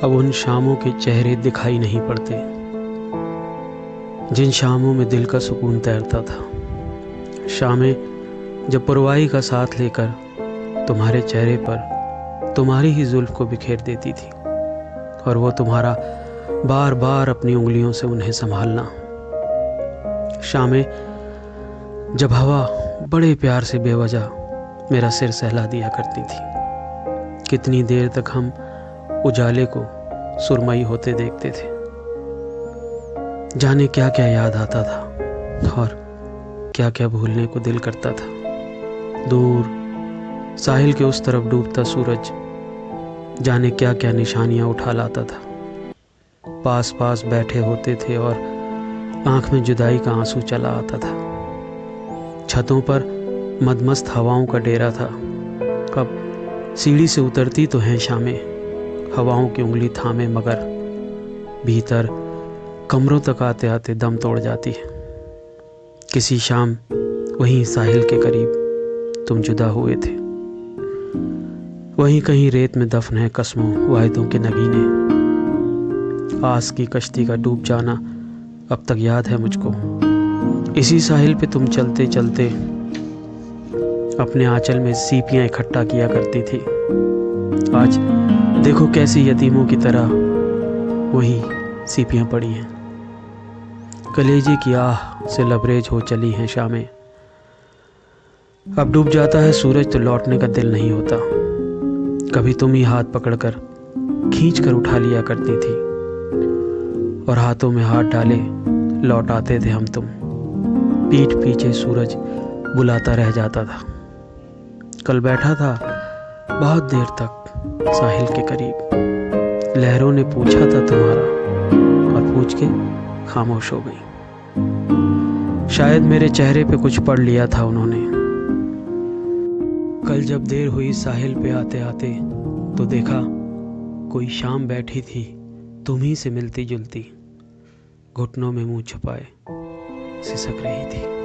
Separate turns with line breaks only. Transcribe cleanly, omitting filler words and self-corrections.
अब उन शामों के चेहरे दिखाई नहीं पड़ते जिन शामों में दिल का सुकून तैरता था। शामें जब पुरवाई का साथ लेकर तुम्हारे चेहरे पर तुम्हारी ही जुल्फ को बिखेर देती थी और वो तुम्हारा बार बार अपनी उंगलियों से उन्हें संभालना। शामें जब हवा बड़े प्यार से बेवजह मेरा सिर सहला दिया करती थी। कितनी देर तक हम उजाले को सुरमई होते देखते थे। जाने क्या क्या याद आता था और क्या क्या भूलने को दिल करता था। दूर साहिल के उस तरफ डूबता सूरज जाने क्या क्या निशानियां उठा लाता था। पास पास बैठे होते थे और आंख में जुदाई का आंसू चला आता था। छतों पर मदमस्त हवाओं का डेरा था। अब सीढ़ी से उतरती तो हैं शामें, हवाओं की उंगली थामे, मगर भीतर कमरों तक आते आते दम तोड़ जाती है। किसी शाम वहीं साहिल के करीब तुम जुदा हुए थे। वहीं कहीं रेत में दफन है कसमों वायदों के नगीने। आस की कश्ती का डूब जाना अब तक याद है मुझको। इसी साहिल पे तुम चलते चलते अपने आंचल में सीपियां इकट्ठा किया करती थी। आज देखो कैसी यतीमों की तरह वही सीपियां पड़ी हैं। कलेजे की आह से लबरेज हो चली हैं शामें। अब डूब जाता है सूरज तो लौटने का दिल नहीं होता। कभी तुम ही हाथ पकड़कर खींच कर उठा लिया करती थी और हाथों में हाथ डाले लौट आते थे हम तुम। पीठ पीछे सूरज बुलाता रह जाता था। कल बैठा था बहुत देर तक साहिल के करीब। लहरों ने पूछा था तुम्हारा और पूछ के खामोश हो गई। शायद मेरे चेहरे पे कुछ पढ़ लिया था उन्होंने। कल जब देर हुई साहिल पे आते आते तो देखा कोई शाम बैठी थी तुम्ही से मिलती जुलती, घुटनों में मुंह छुपाए सिसक रही थी।